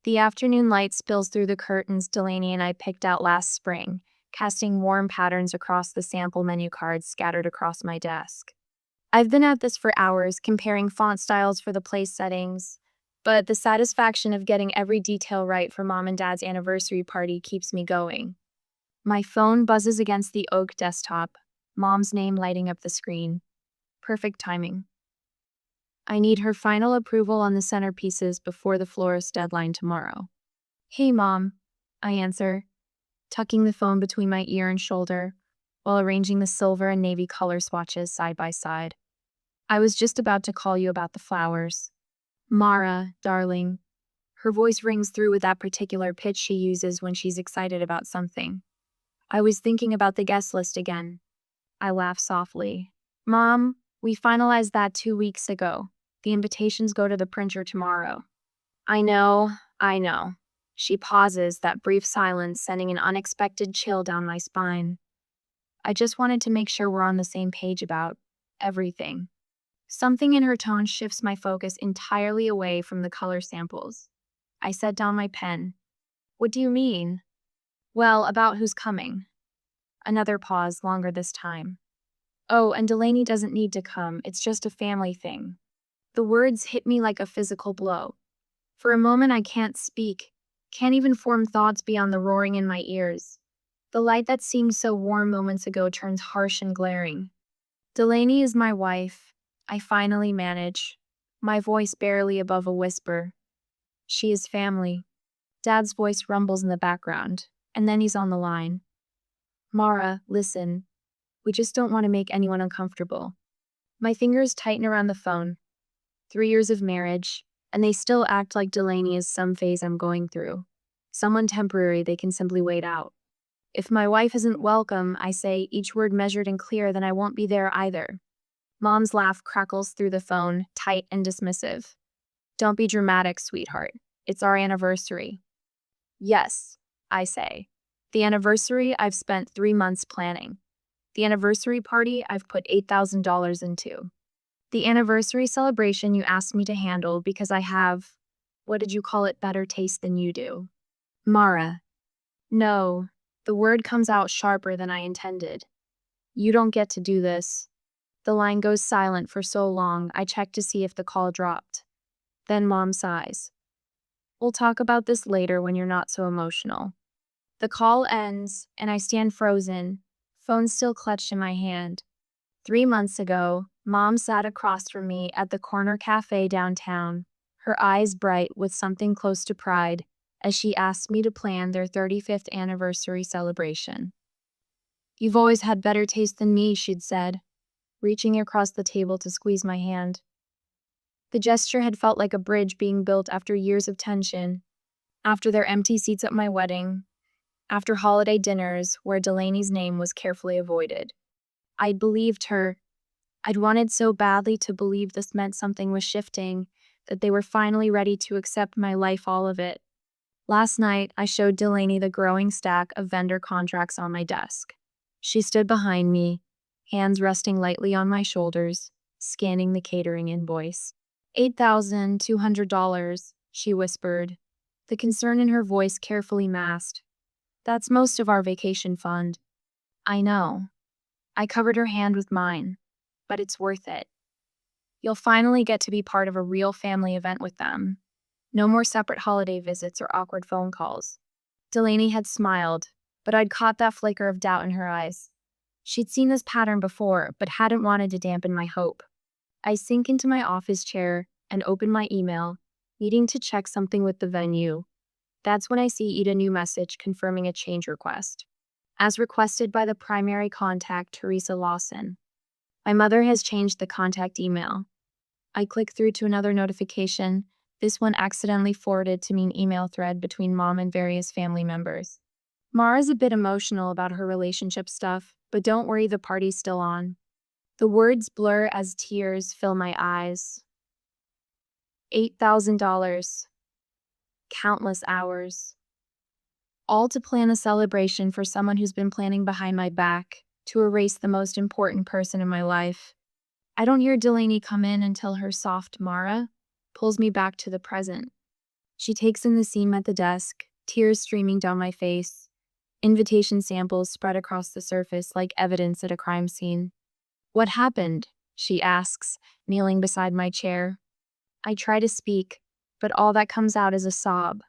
The afternoon light spills through the curtains Delaney and I picked out last spring, casting warm patterns across the sample menu cards scattered across my desk. I've been at this for hours, comparing font styles for the place settings, but the satisfaction of getting every detail right for Mom and Dad's anniversary party keeps me going. My phone buzzes against the oak desktop, Mom's name lighting up the screen. Perfect timing. I need her final approval on the centerpieces before the florist deadline tomorrow. Hey, Mom, I answer, tucking the phone between my ear and shoulder while arranging the silver and navy color swatches side by side. I was just about to call you about the flowers. Mara, darling. Her voice rings through with that particular pitch she uses when she's excited about something. I was thinking about the guest list again. I laugh softly. Mom, we finalized that 2 weeks ago. The invitations go to the printer tomorrow. I know. She pauses, that brief silence sending an unexpected chill down my spine. I just wanted to make sure we're on the same page about everything. Something in her tone shifts my focus entirely away from the color samples. I set down my pen. What do you mean? Well, about who's coming. Another pause, longer this time. Oh, and Delaney doesn't need to come, it's just a family thing. The words hit me like a physical blow. For a moment I can't speak, can't even form thoughts beyond the roaring in my ears. The light that seemed so warm moments ago turns harsh and glaring. Delaney is my wife, I finally manage, my voice barely above a whisper. She is family. Dad's voice rumbles in the background, and then he's on the line. Mara, listen. We just don't want to make anyone uncomfortable. My fingers tighten around the phone. 3 years of marriage, and they still act like Delaney is some phase I'm going through. Someone temporary they can simply wait out. If my wife isn't welcome, I say, each word measured and clear, then I won't be there either. Mom's laugh crackles through the phone, tight and dismissive. Don't be dramatic, sweetheart. It's our anniversary. Yes, I say. The anniversary I've spent 3 months planning. The anniversary party I've put $8,000 into. The anniversary celebration you asked me to handle because I have, what did you call it, better taste than you do. Mara. No, the word comes out sharper than I intended. You don't get to do this. The line goes silent for so long, I check to see if the call dropped. Then Mom sighs. We'll talk about this later when you're not so emotional. The call ends, and I stand frozen, phone still clutched in my hand. 3 months ago, Mom sat across from me at the corner cafe downtown, her eyes bright with something close to pride, as she asked me to plan their 35th anniversary celebration. You've always had better taste than me, she'd said, reaching across the table to squeeze my hand. The gesture had felt like a bridge being built after years of tension, after their empty seats at my wedding, after holiday dinners where Delaney's name was carefully avoided. I'd believed her. I'd wanted so badly to believe this meant something was shifting, that they were finally ready to accept my life, all of it. Last night, I showed Delaney the growing stack of vendor contracts on my desk. She stood behind me, hands resting lightly on my shoulders, scanning the catering invoice. $8,200, she whispered, the concern in her voice carefully masked. That's most of our vacation fund. I know. I covered her hand with mine, but it's worth it. You'll finally get to be part of a real family event with them. No more separate holiday visits or awkward phone calls. Delaney had smiled, but I'd caught that flicker of doubt in her eyes. She'd seen this pattern before, but hadn't wanted to dampen my hope. I sink into my office chair and open my email, needing to check something with the venue. That's when I see AITA new message confirming a change request. As requested by the primary contact, Teresa Lawson. My mother has changed the contact email. I click through to another notification, this one accidentally forwarded to me an email thread between Mom and various family members. Mara's a bit emotional about her relationship stuff, but don't worry, the party's still on. The words blur as tears fill my eyes. $8,000. Countless hours. All to plan a celebration for someone who's been planning behind my back, to erase the most important person in my life. I don't hear Delaney come in until her soft Mara pulls me back to the present. She takes in the scene at the desk, tears streaming down my face. Invitation samples spread across the surface like evidence at a crime scene. What happened? She asks, kneeling beside my chair. I try to speak, but all that comes out is a sob.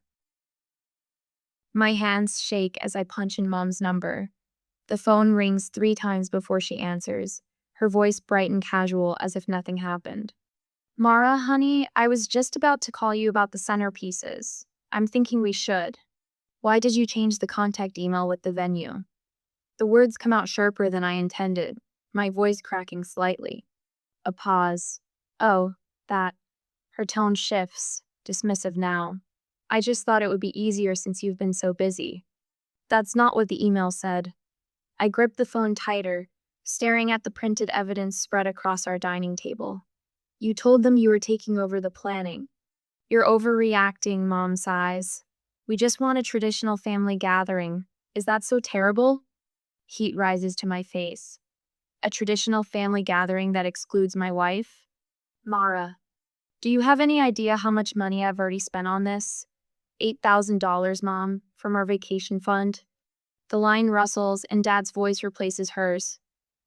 My hands shake as I punch in Mom's number. The phone rings 3 times before she answers, her voice bright and casual as if nothing happened. Mara, honey, I was just about to call you about the centerpieces. I'm thinking we should. Why did you change the contact email with the venue? The words come out sharper than I intended, my voice cracking slightly. A pause. Oh, that. Her tone shifts, dismissive now. I just thought it would be easier since you've been so busy. That's not what the email said. I gripped the phone tighter, staring at the printed evidence spread across our dining table. You told them you were taking over the planning. You're overreacting, Mom sighs. We just want a traditional family gathering. Is that so terrible? Heat rises to my face. A traditional family gathering that excludes my wife? Mara, do you have any idea how much money I've already spent on this? $8,000, Mom, from our vacation fund. The line rustles and Dad's voice replaces hers.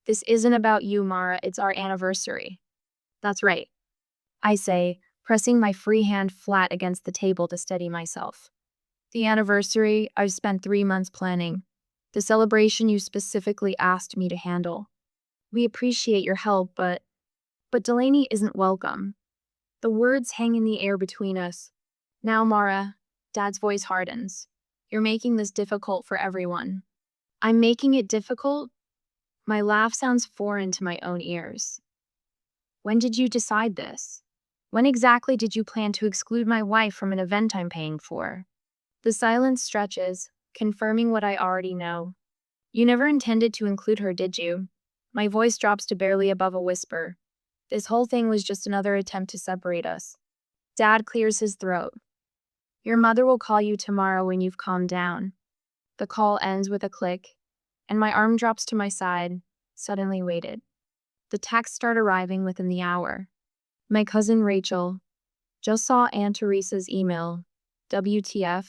This isn't about you, Mara, it's our anniversary. That's right, I say, pressing my free hand flat against the table to steady myself. The anniversary I've spent 3 months planning. The celebration you specifically asked me to handle. We appreciate your help, but Delaney isn't welcome. The words hang in the air between us. Now, Mara, Dad's voice hardens. You're making this difficult for everyone. I'm making it difficult? My laugh sounds foreign to my own ears. When did you decide this? When exactly did you plan to exclude my wife from an event I'm paying for? The silence stretches, confirming what I already know. You never intended to include her, did you? My voice drops to barely above a whisper. This whole thing was just another attempt to separate us. Dad clears his throat. Your mother will call you tomorrow when you've calmed down. The call ends with a click, and my arm drops to my side, suddenly weighted. The texts start arriving within the hour. My cousin Rachel just saw Aunt Teresa's email. WTF?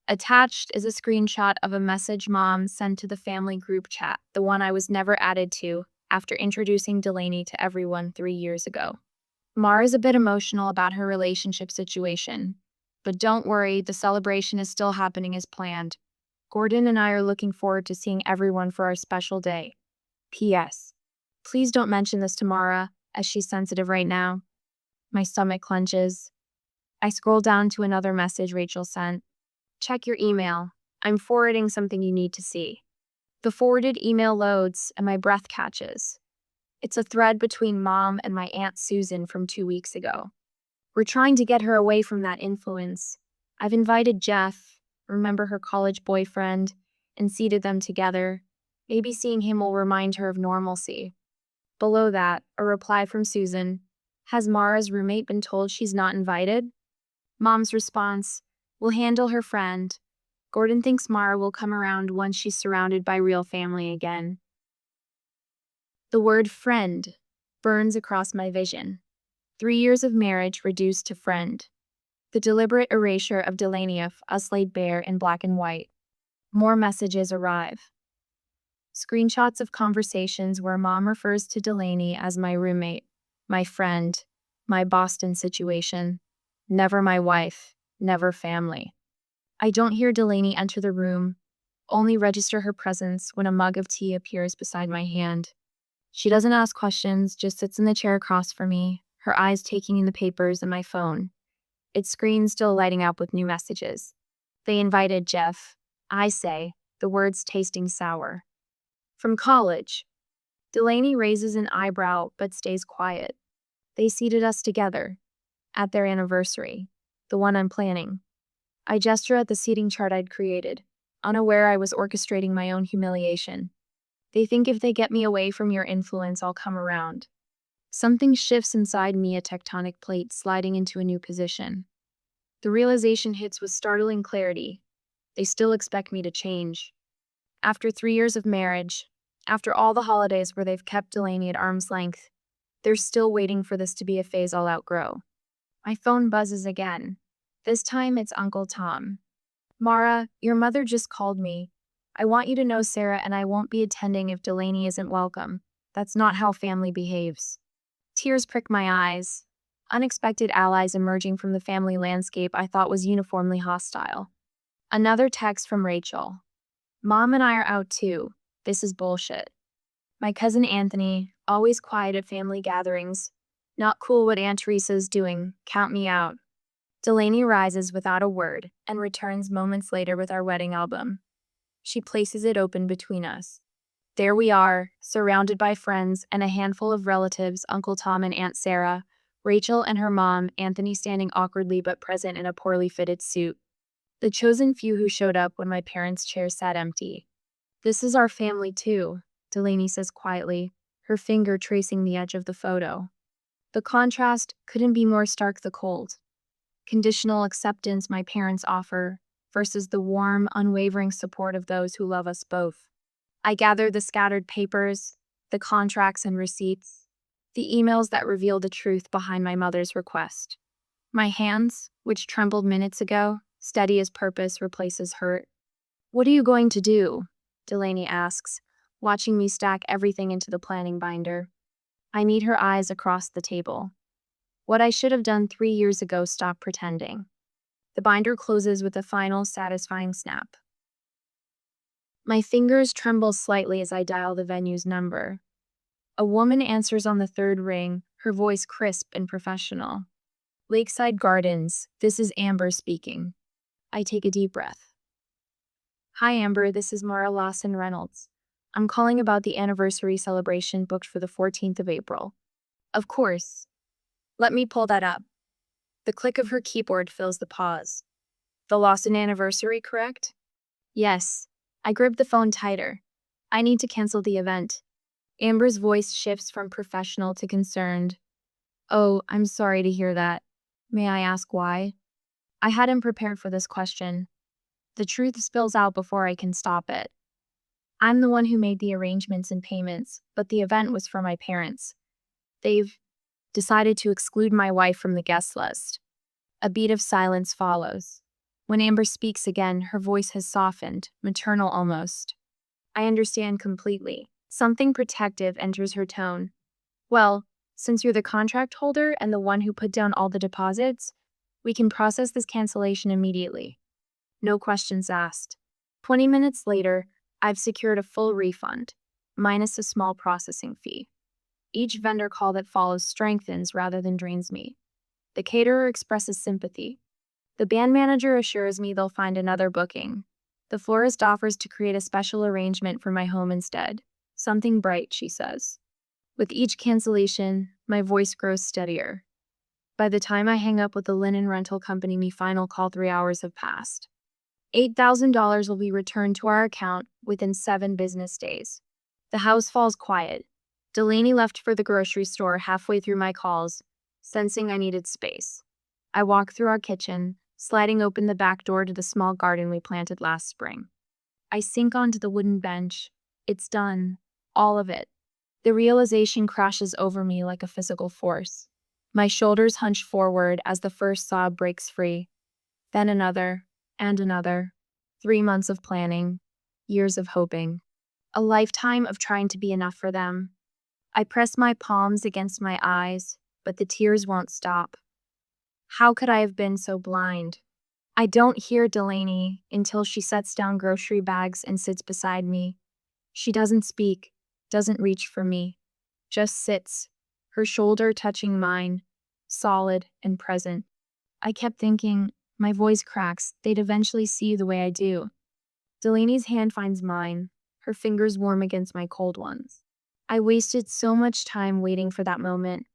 Attached is a screenshot of a message Mom sent to the family group chat, the one I was never added to after introducing Delaney to everyone 3 years ago. Mara's a bit emotional about her relationship situation, but don't worry, the celebration is still happening as planned. Gordon and I are looking forward to seeing everyone for our special day. P.S. Please don't mention this to Mara, as she's sensitive right now. My stomach clenches. I scroll down to another message Rachel sent. Check your email. I'm forwarding something you need to see. The forwarded email loads, and my breath catches. It's a thread between Mom and my Aunt Susan from 2 weeks ago. We're trying to get her away from that influence. I've invited Jeff, remember her college boyfriend, and seated them together. Maybe seeing him will remind her of normalcy. Below that, a reply from Susan. Has Mara's roommate been told she's not invited? Mom's response, we'll handle her friend. Gordon thinks Mara will come around once she's surrounded by real family again. The word friend burns across my vision. 3 years of marriage reduced to friend. The deliberate erasure of Delaney of us laid bare in black and white. More messages arrive. Screenshots of conversations where Mom refers to Delaney as my roommate, my friend, my Boston situation. Never my wife, never family. I don't hear Delaney enter the room, only register her presence when a mug of tea appears beside my hand. She doesn't ask questions, just sits in the chair across from me, her eyes taking in the papers and my phone. Its screen still lighting up with new messages. They invited Jeff. I say, the words tasting sour. From college. Delaney raises an eyebrow but stays quiet. They seated us together. At their anniversary. The one I'm planning. I gesture at the seating chart I'd created, unaware I was orchestrating my own humiliation. They think if they get me away from your influence, I'll come around. Something shifts inside me, a tectonic plate sliding into a new position. The realization hits with startling clarity. They still expect me to change. After 3 years of marriage, after all the holidays where they've kept Delaney at arm's length, they're still waiting for this to be a phase I'll outgrow. My phone buzzes again. This time it's Uncle Tom. Mara, your mother just called me. I want you to know Sarah and I won't be attending if Delaney isn't welcome. That's not how family behaves. Tears prick my eyes. Unexpected allies emerging from the family landscape I thought was uniformly hostile. Another text from Rachel. Mom and I are out too. This is bullshit. My cousin Anthony, always quiet at family gatherings. Not cool what Aunt Teresa's doing. Count me out. Delaney rises without a word and returns moments later with our wedding album. She places it open between us. There we are, surrounded by friends and a handful of relatives, Uncle Tom and Aunt Sarah, Rachel and her mom, Anthony standing awkwardly but present in a poorly fitted suit. The chosen few who showed up when my parents' chairs sat empty. This is our family too, Delaney says quietly, her finger tracing the edge of the photo. The contrast couldn't be more stark. The cold, conditional acceptance my parents offer versus the warm, unwavering support of those who love us both. I gather the scattered papers, the contracts and receipts, the emails that reveal the truth behind my mother's request. My hands, which trembled minutes ago, steady as purpose replaces hurt. What are you going to do? Delaney asks, watching me stack everything into the planning binder. I meet her eyes across the table. What I should have done 3 years ago, stop pretending. The binder closes with a final, satisfying snap. My fingers tremble slightly as I dial the venue's number. A woman answers on the third ring, her voice crisp and professional. Lakeside Gardens, this is Amber speaking. I take a deep breath. Hi Amber, this is Mara Lawson Reynolds. I'm calling about the anniversary celebration booked for the 14th of April. Of course. Let me pull that up. The click of her keyboard fills the pause. The Lawson anniversary, correct? Yes. I grip the phone tighter. I need to cancel the event. Amber's voice shifts from professional to concerned. Oh, I'm sorry to hear that. May I ask why? I hadn't prepared for this question. The truth spills out before I can stop it. I'm the one who made the arrangements and payments, but the event was for my parents. They've decided to exclude my wife from the guest list. A beat of silence follows. When Amber speaks again, her voice has softened, maternal almost. I understand completely. Something protective enters her tone. Well, since you're the contract holder and the one who put down all the deposits, we can process this cancellation immediately. No questions asked. 20 minutes later, I've secured a full refund, minus a small processing fee. Each vendor call that follows strengthens rather than drains me. The caterer expresses sympathy. The band manager assures me they'll find another booking. The florist offers to create a special arrangement for my home instead. Something bright, she says. With each cancellation, my voice grows steadier. By the time I hang up with the linen rental company, my final call, 3 hours have passed. $8,000 will be returned to our account within 7 business days. The house falls quiet. Delaney left for the grocery store halfway through my calls, sensing I needed space. I walk through our kitchen, sliding open the back door to the small garden we planted last spring. I sink onto the wooden bench. It's done. All of it. The realization crashes over me like a physical force. My shoulders hunch forward as the first sob breaks free. Then another, and another. 3 months of planning. Years of hoping. A lifetime of trying to be enough for them. I press my palms against my eyes, but the tears won't stop. How could I have been so blind? I don't hear Delaney until she sets down grocery bags and sits beside me. She doesn't speak, doesn't reach for me, just sits, her shoulder touching mine, solid and present. I kept thinking, my voice cracks, they'd eventually see the way I do. Delaney's hand finds mine, her fingers warm against my cold ones. I wasted so much time waiting for that moment.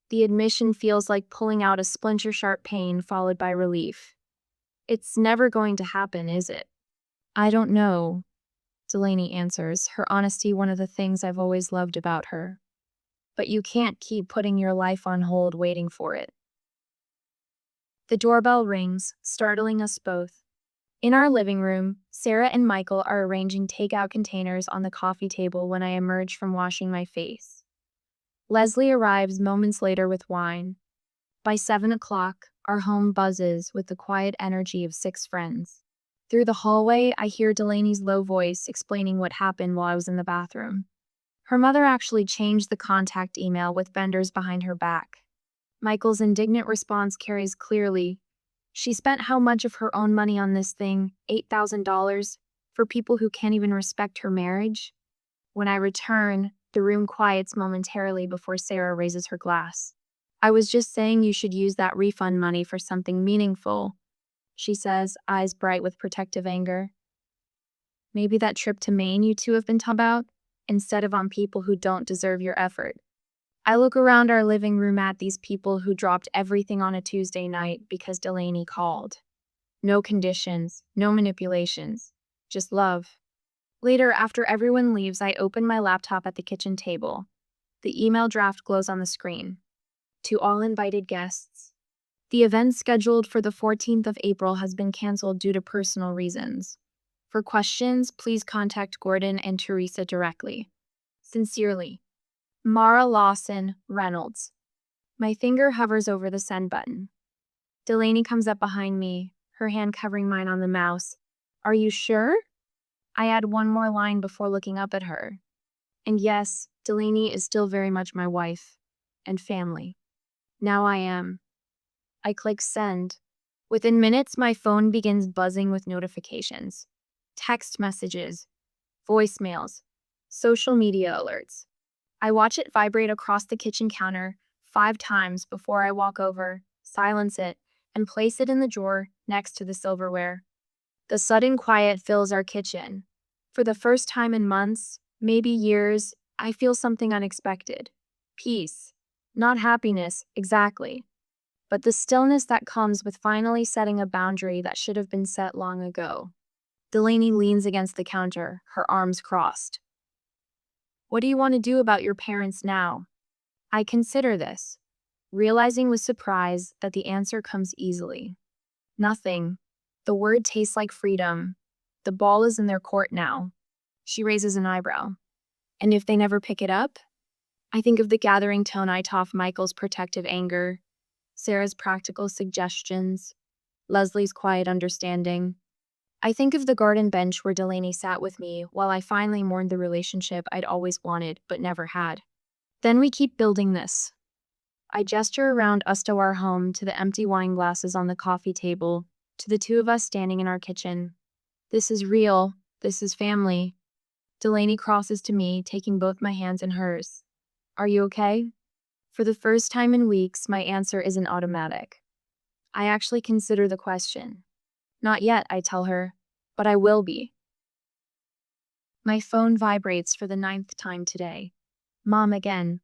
The admission feels like pulling out a splinter-sharp pain followed by relief. It's never going to happen, is it? I don't know, Delaney answers, her honesty one of the things I've always loved about her. But you can't keep putting your life on hold waiting for it. The doorbell rings, startling us both. In our living room, Sarah and Michael are arranging takeout containers on the coffee table when I emerge from washing my face. Leslie arrives moments later with wine. By 7 o'clock, Our home buzzes with the quiet energy of 6 friends. Through the hallway, I hear Delaney's low voice explaining what happened while I was in the bathroom. Her mother actually changed the contact email with vendors behind her back. Michael's indignant response carries clearly. She spent how much of her own money on this thing, $8,000, for people who can't even respect her marriage? When I return, the room quiets momentarily before Sarah raises her glass. I was just saying you should use that refund money for something meaningful, she says, eyes bright with protective anger. Maybe that trip to Maine you two have been talking about, instead of on people who don't deserve your effort. I look around our living room at these people who dropped everything on a Tuesday night because Delaney called. No conditions, no manipulations, just love. Later, after everyone leaves, I open my laptop at the kitchen table. The email draft glows on the screen. To all invited guests, the event scheduled for the 14th of April has been canceled due to personal reasons. For questions, please contact Gordon and Teresa directly. Sincerely, Mara Lawson Reynolds. My finger hovers over the send button. Delaney comes up behind me, her hand covering mine on the mouse. Are you sure? I add one more line before looking up at her. And yes, Delaney is still very much my wife and family. Now I am. I click send. Within minutes, my phone begins buzzing with notifications. Text messages, voicemails, social media alerts. I watch it vibrate across the kitchen counter 5 times before I walk over, silence it, and place it in the drawer next to the silverware. The sudden quiet fills our kitchen. For the first time in months, maybe years, I feel something unexpected. Peace. Not happiness, exactly. But the stillness that comes with finally setting a boundary that should have been set long ago. Delaney leans against the counter, her arms crossed. What do you want to do about your parents now? I consider this, realizing with surprise that the answer comes easily. Nothing. The word tastes like freedom. The ball is in their court now. She raises an eyebrow. And if they never pick it up? I think of the gathering tone I off Michael's protective anger, Sarah's practical suggestions, Leslie's quiet understanding. I think of the garden bench where Delaney sat with me while I finally mourned the relationship I'd always wanted but never had. Then we keep building this. I gesture around us to our home, to the empty wine glasses on the coffee table, to the 2 of us standing in our kitchen. This is real. This is family. Delaney crosses to me, taking both my hands in hers. Are you okay? For the first time in weeks, my answer isn't automatic. I actually consider the question. Not yet, I tell her, but I will be. My phone vibrates for the 9th time today. Mom again.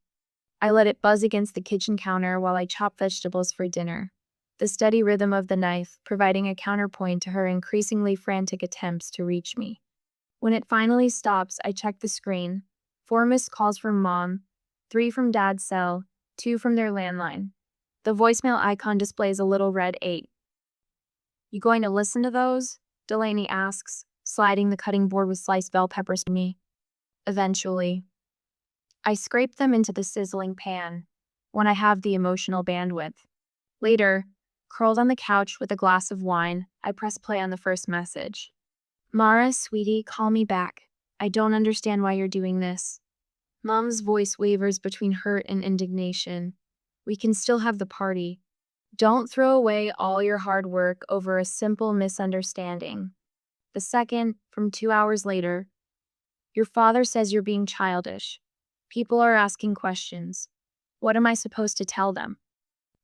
I let it buzz against the kitchen counter while I chop vegetables for dinner, the steady rhythm of the knife providing a counterpoint to her increasingly frantic attempts to reach me. When it finally stops, I check the screen. 4 missed calls from Mom, 3 from Dad's cell, 2 from their landline. The voicemail icon displays a little red 8. You going to listen to those? Delaney asks, sliding the cutting board with sliced bell peppers to me. Eventually. I scrape them into the sizzling pan, when I have the emotional bandwidth. Later, curled on the couch with a glass of wine, I press play on the first message. Mara, sweetie, call me back. I don't understand why you're doing this. Mom's voice wavers between hurt and indignation. We can still have the party. Don't throw away all your hard work over a simple misunderstanding. The second, from 2 hours later, your father says you're being childish. People are asking questions. What am I supposed to tell them?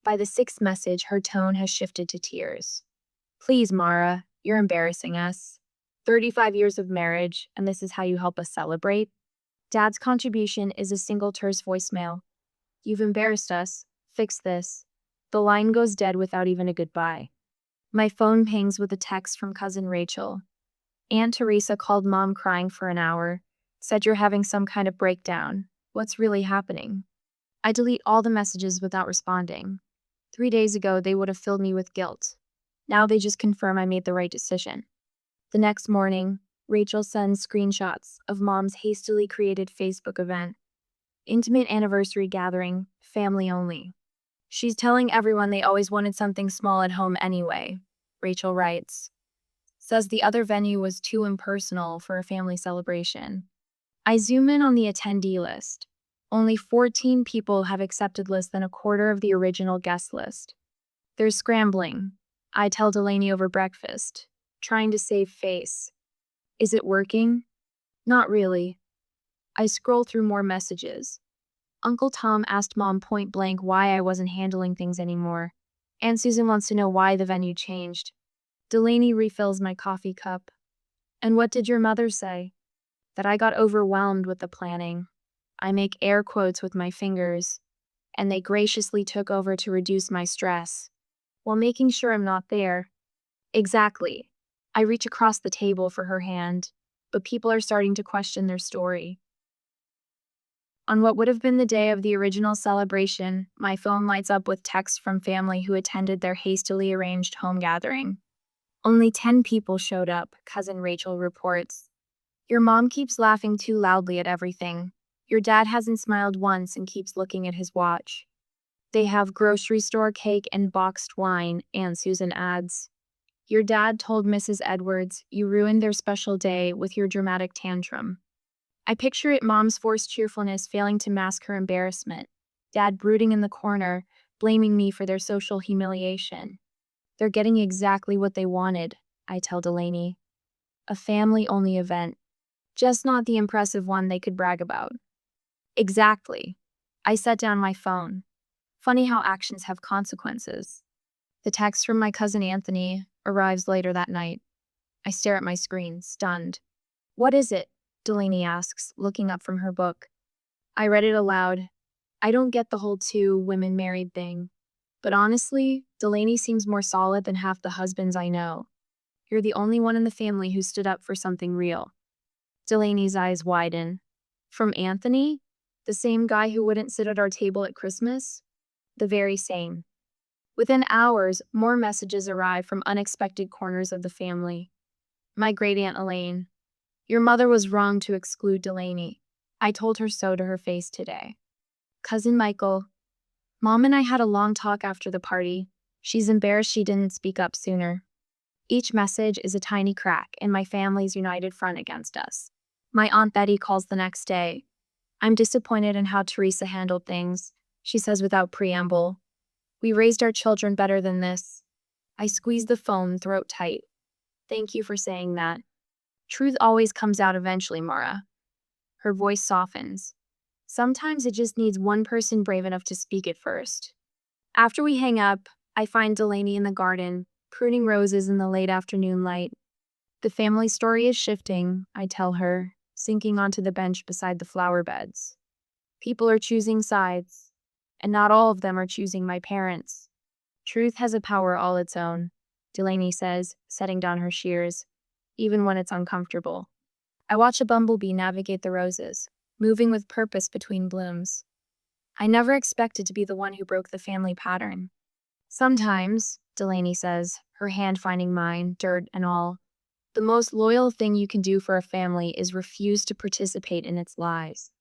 By the 6th message, her tone has shifted to tears. Please, Mara, you're embarrassing us. 35 years of marriage, and this is how you help us celebrate? Dad's contribution is a single terse voicemail. You've embarrassed us. Fix this. The line goes dead without even a goodbye. My phone pings with a text from cousin Rachel. Aunt Teresa called Mom crying for an hour, said you're having some kind of breakdown. What's really happening? I delete all the messages without responding. 3 days ago, they would have filled me with guilt. Now they just confirm I made the right decision. The next morning, Rachel sends screenshots of Mom's hastily created Facebook event. Intimate anniversary gathering, family only. She's telling everyone they always wanted something small at home anyway, Rachel writes. Says the other venue was too impersonal for a family celebration. I zoom in on the attendee list. Only 14 people have accepted less than a quarter of the original guest list. They're scrambling. I tell Delaney over breakfast, trying to save face. Is it working? Not really. I scroll through more messages. Uncle Tom asked Mom point blank why I wasn't handling things anymore. Aunt Susan wants to know why the venue changed. Delaney refills my coffee cup. And what did your mother say? That I got overwhelmed with the planning. I make air quotes with my fingers, and they graciously took over to reduce my stress, while making sure I'm not there. Exactly. I reach across the table for her hand, but people are starting to question their story. On what would have been the day of the original celebration, my phone lights up with texts from family who attended their hastily arranged home gathering. Only 10 people showed up, cousin Rachel reports. Your mom keeps laughing too loudly at everything. Your dad hasn't smiled once and keeps looking at his watch. They have grocery store cake and boxed wine, Aunt Susan adds. Your dad told Mrs. Edwards you ruined their special day with your dramatic tantrum. I picture it Mom's forced cheerfulness failing to mask her embarrassment. Dad brooding in the corner, blaming me for their social humiliation. They're getting exactly what they wanted, I tell Delaney. A family-only event. Just not the impressive one they could brag about. Exactly. I set down my phone. Funny how actions have consequences. The text from my cousin Anthony arrives later that night. I stare at my screen, stunned. What is it? Delaney asks, looking up from her book. I read it aloud. I don't get the whole two women married thing. But honestly, Delaney seems more solid than half the husbands I know. You're the only one in the family who stood up for something real. Delaney's eyes widen. From Anthony? The same guy who wouldn't sit at our table at Christmas? The very same. Within hours, more messages arrive from unexpected corners of the family. My great-aunt Elaine. Your mother was wrong to exclude Delaney. I told her so to her face today. Cousin Michael. Mom and I had a long talk after the party. She's embarrassed she didn't speak up sooner. Each message is a tiny crack in my family's united front against us. My Aunt Betty calls the next day. I'm disappointed in how Teresa handled things, she says without preamble. We raised our children better than this. I squeeze the phone, throat tight. Thank you for saying that. Truth always comes out eventually, Mara. Her voice softens. Sometimes it just needs one person brave enough to speak it first. After we hang up, I find Delaney in the garden, pruning roses in the late afternoon light. The family story is shifting, I tell her, sinking onto the bench beside the flower beds. People are choosing sides, and not all of them are choosing my parents. Truth has a power all its own, Delaney says, setting down her shears, even when it's uncomfortable. I watch a bumblebee navigate the roses, moving with purpose between blooms. I never expected to be the one who broke the family pattern. Sometimes, Delaney says, her hand finding mine, dirt and all, the most loyal thing you can do for a family is refuse to participate in its lies.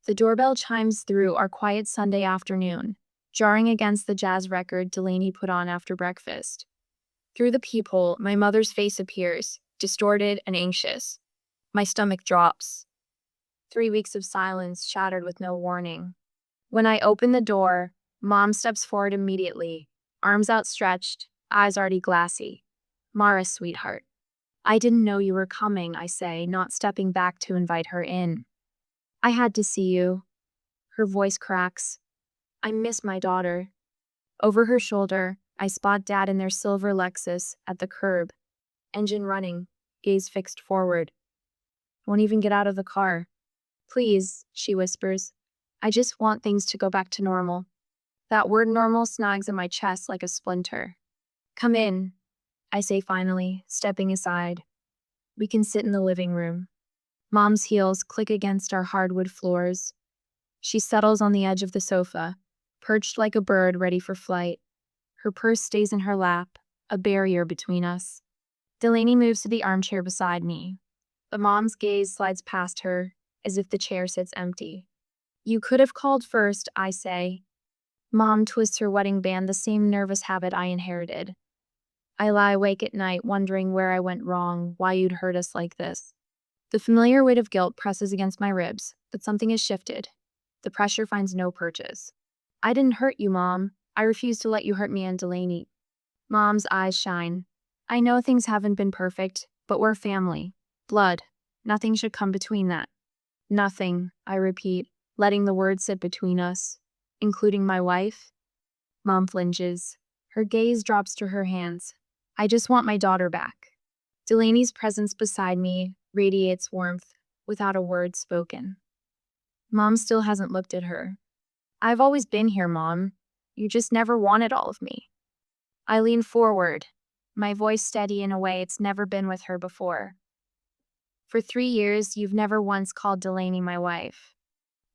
The doorbell chimes through our quiet Sunday afternoon, jarring against the jazz record Delaney put on after breakfast. Through the peephole, my mother's face appears, distorted and anxious. My stomach drops. 3 weeks of silence shattered with no warning. When I open the door, Mom steps forward immediately, arms outstretched, eyes already glassy. Mara, sweetheart. I didn't know you were coming, I say, not stepping back to invite her in. I had to see you. Her voice cracks. I miss my daughter. Over her shoulder, I spot Dad in their silver Lexus at the curb, engine running, gaze fixed forward. Won't even get out of the car. Please, she whispers. I just want things to go back to normal. That word normal snags in my chest like a splinter. Come in, I say finally, stepping aside. We can sit in the living room. Mom's heels click against our hardwood floors. She settles on the edge of the sofa, perched like a bird ready for flight. Her purse stays in her lap, a barrier between us. Delaney moves to the armchair beside me. But Mom's gaze slides past her, as if the chair sits empty. You could have called first, I say. Mom twists her wedding band, the same nervous habit I inherited. I lie awake at night wondering where I went wrong, why you'd hurt us like this. The familiar weight of guilt presses against my ribs, but something has shifted. The pressure finds no purchase. I didn't hurt you, Mom. I refuse to let you hurt me and Delaney. Mom's eyes shine. I know things haven't been perfect, but we're family. Blood. Nothing should come between that. Nothing, I repeat, letting the words sit between us. Including my wife? Mom flinches. Her gaze drops to her hands. I just want my daughter back. Delaney's presence beside me radiates warmth, without a word spoken. Mom still hasn't looked at her. I've always been here, Mom. You just never wanted all of me. I lean forward, my voice steady in a way it's never been with her before. For 3 years, you've never once called Delaney my wife.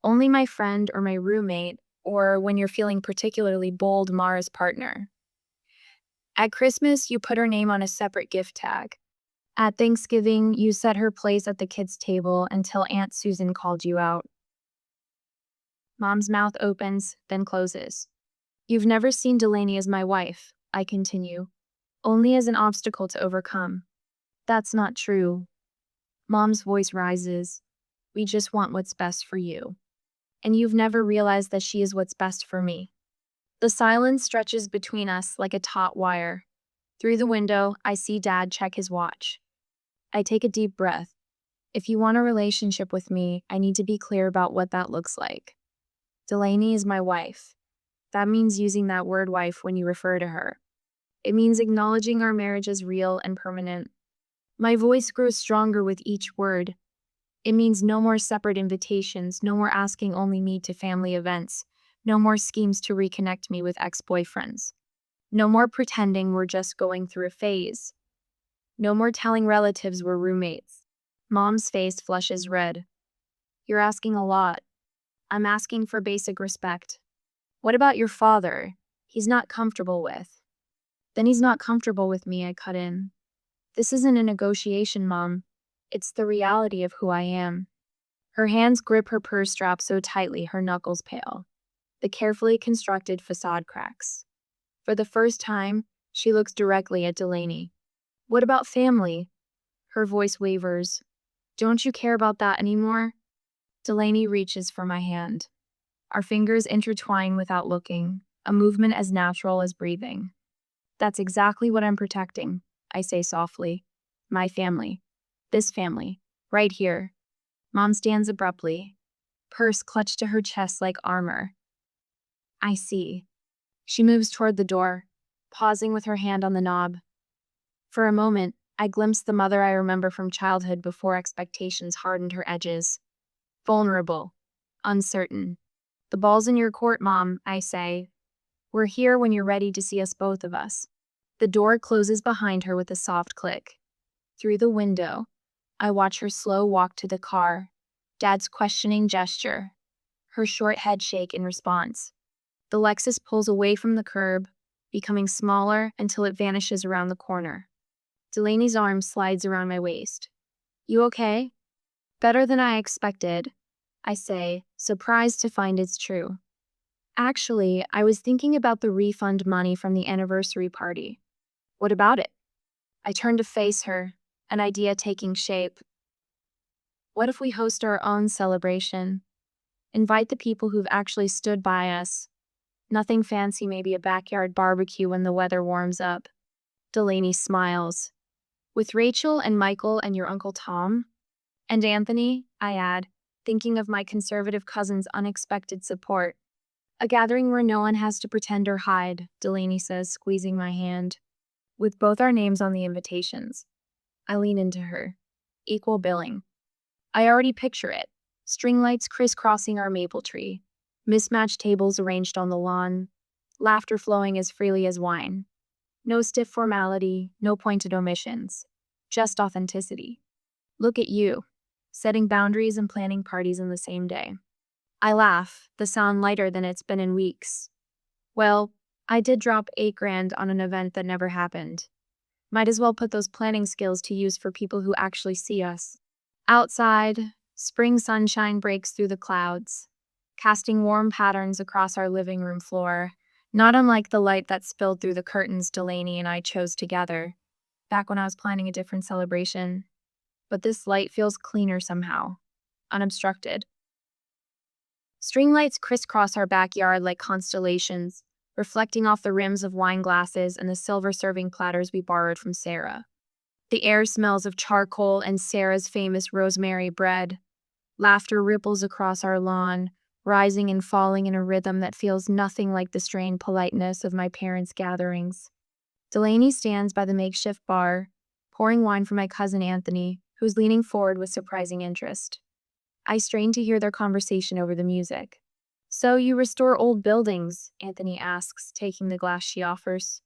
Only my friend or my roommate, or when you're feeling particularly bold, Mara's partner. At Christmas, you put her name on a separate gift tag. At Thanksgiving, you set her place at the kids' table until Aunt Susan called you out. Mom's mouth opens, then closes. You've never seen Delaney as my wife, I continue, only as an obstacle to overcome. That's not true. Mom's voice rises. We just want what's best for you. And you've never realized that she is what's best for me. The silence stretches between us like a taut wire. Through the window, I see Dad check his watch. I take a deep breath. If you want a relationship with me, I need to be clear about what that looks like. Delaney is my wife. That means using that word wife when you refer to her. It means acknowledging our marriage as real and permanent. My voice grows stronger with each word. It means no more separate invitations, no more asking only me to family events, no more schemes to reconnect me with ex-boyfriends. No more pretending we're just going through a phase. No more telling relatives we're roommates. Mom's face flushes red. You're asking a lot. I'm asking for basic respect. What about your father? He's not comfortable with. Then he's not comfortable with me, I cut in. This isn't a negotiation, Mom. It's the reality of who I am. Her hands grip her purse strap so tightly her knuckles pale. The carefully constructed facade cracks. For the first time, she looks directly at Delaney. What about family? Her voice wavers. Don't you care about that anymore? Delaney reaches for my hand. Our fingers intertwine without looking, a movement as natural as breathing. That's exactly what I'm protecting, I say softly. My family. This family. Right here. Mom stands abruptly, purse clutched to her chest like armor. I see. She moves toward the door, pausing with her hand on the knob. For a moment, I glimpse the mother I remember from childhood before expectations hardened her edges. Vulnerable. Uncertain. The ball's in your court, Mom, I say. We're here when you're ready to see us, both of us. The door closes behind her with a soft click. Through the window, I watch her slow walk to the car, Dad's questioning gesture, her short head shake in response. The Lexus pulls away from the curb, becoming smaller until it vanishes around the corner. Delaney's arm slides around my waist. You okay? Better than I expected, I say, surprised to find it's true. Actually, I was thinking about the refund money from the anniversary party. What about it? I turn to face her, an idea taking shape. What if we host our own celebration? Invite the people who've actually stood by us. Nothing fancy, maybe a backyard barbecue when the weather warms up. Delaney smiles. With Rachel and Michael and your Uncle Tom? And Anthony, I add, thinking of my conservative cousin's unexpected support. A gathering where no one has to pretend or hide, Delaney says, squeezing my hand. With both our names on the invitations. I lean into her. Equal billing. I already picture it. String lights crisscrossing our maple tree. Mismatched tables arranged on the lawn. Laughter flowing as freely as wine. No stiff formality, no pointed omissions. Just authenticity. Look at you. Setting boundaries and planning parties in the same day. I laugh, the sound lighter than it's been in weeks. Well, I did drop $8,000 on an event that never happened. Might as well put those planning skills to use for people who actually see us. Outside, spring sunshine breaks through the clouds. casting warm patterns across our living room floor, not unlike the light that spilled through the curtains Delaney and I chose together, back when I was planning a different celebration. But this light feels cleaner somehow, unobstructed. String lights crisscross our backyard like constellations, reflecting off the rims of wine glasses and the silver serving platters we borrowed from Sarah. The air smells of charcoal and Sarah's famous rosemary bread. Laughter ripples across our lawn, rising and falling in a rhythm that feels nothing like the strained politeness of my parents' gatherings. Delaney stands by the makeshift bar, pouring wine for my cousin Anthony, who's leaning forward with surprising interest. I strain to hear their conversation over the music. "So you restore old buildings?" Anthony asks, taking the glass she offers.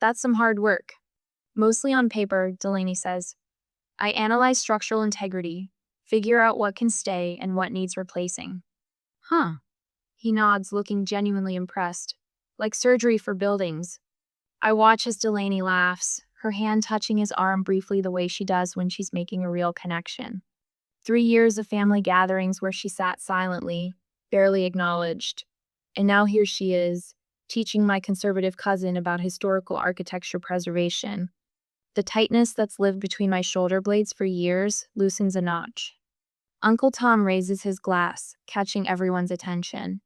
"That's some hard work." "Mostly on paper," Delaney says. "I analyze structural integrity, figure out what can stay and what needs replacing." "Huh." He nods, looking genuinely impressed. "Like surgery for buildings." I watch as Delaney laughs, her hand touching his arm briefly the way she does when she's making a real connection. 3 years of family gatherings where she sat silently, barely acknowledged. And now here she is, teaching my conservative cousin about historical architecture preservation. The tightness that's lived between my shoulder blades for years loosens a notch. Uncle Tom raises his glass, catching everyone's attention.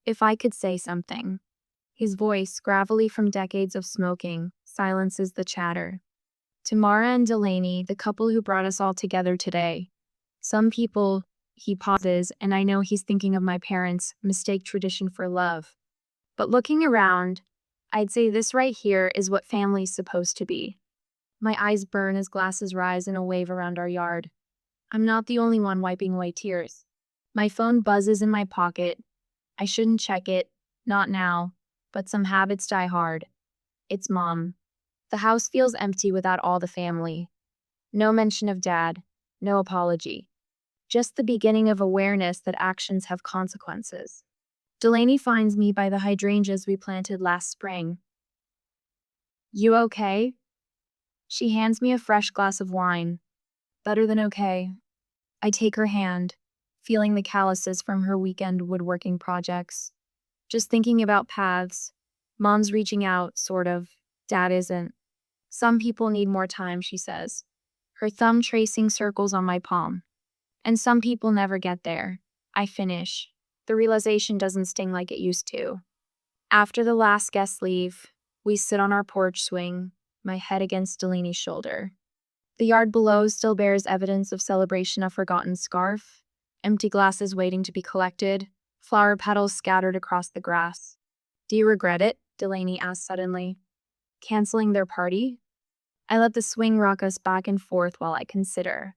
"If I could say something." His voice, gravelly from decades of smoking, silences the chatter. "To Mara and Delaney, the couple who brought us all together today. Some people," he pauses, and I know he's thinking of my parents, "mistake tradition for love. But looking around, I'd say this right here is what family's supposed to be." My eyes burn as glasses rise in a wave around our yard. I'm not the only one wiping away tears. My phone buzzes in my pocket. I shouldn't check it, not now, but some habits die hard. It's Mom. The house feels empty without all the family. No mention of Dad, no apology. Just the beginning of awareness that actions have consequences. Delaney finds me by the hydrangeas we planted last spring. "You okay?" She hands me a fresh glass of wine. "Better than okay." I take her hand, feeling the calluses from her weekend woodworking projects. "Just thinking about paths. Mom's reaching out, sort of. Dad isn't. Some people need more time," she says, her thumb tracing circles on my palm. "And some people never get there." I finish. The realization doesn't sting like it used to. After the last guests leave, we sit on our porch swing, my head against Delaney's shoulder. The yard below still bears evidence of celebration, a forgotten scarf, empty glasses waiting to be collected, flower petals scattered across the grass. "Do you regret it?" Delaney asks suddenly. "Canceling their party?" I let the swing rock us back and forth while I consider.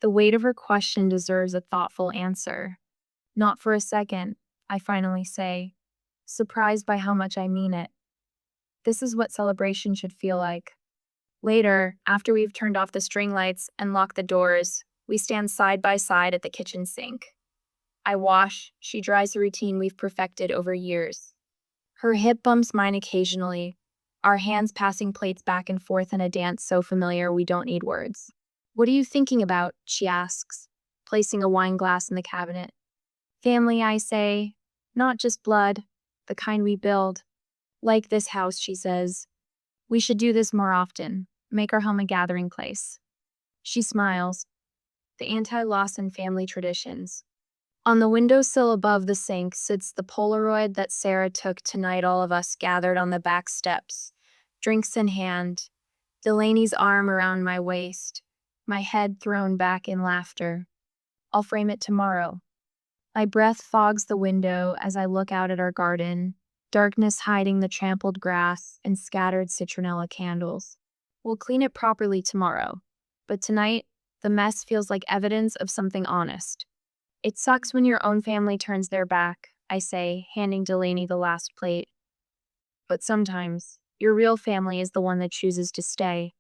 The weight of her question deserves a thoughtful answer. "Not for a second," I finally say, surprised by how much I mean it. This is what celebration should feel like. Later, after we've turned off the string lights and locked the doors, we stand side by side at the kitchen sink. I wash, she dries the routine we've perfected over years. Her hip bumps mine occasionally, our hands passing plates back and forth in a dance so familiar we don't need words. "What are you thinking about?" she asks, placing a wine glass in the cabinet. "Family," I say. "Not just blood, the kind we build. Like this house," she says. "We should do this more often, make our home a gathering place." She smiles. The anti-loss in family traditions. On the windowsill above the sink sits the Polaroid that Sarah took tonight, all of us gathered on the back steps, drinks in hand, Delaney's arm around my waist, my head thrown back in laughter. "I'll frame it tomorrow." My breath fogs the window as I look out at our garden, darkness hiding the trampled grass and scattered citronella candles. "We'll clean it properly tomorrow, but tonight, the mess feels like evidence of something honest." "It sucks when your own family turns their back," I say, handing Delaney the last plate. "But sometimes, your real family is the one that chooses to stay."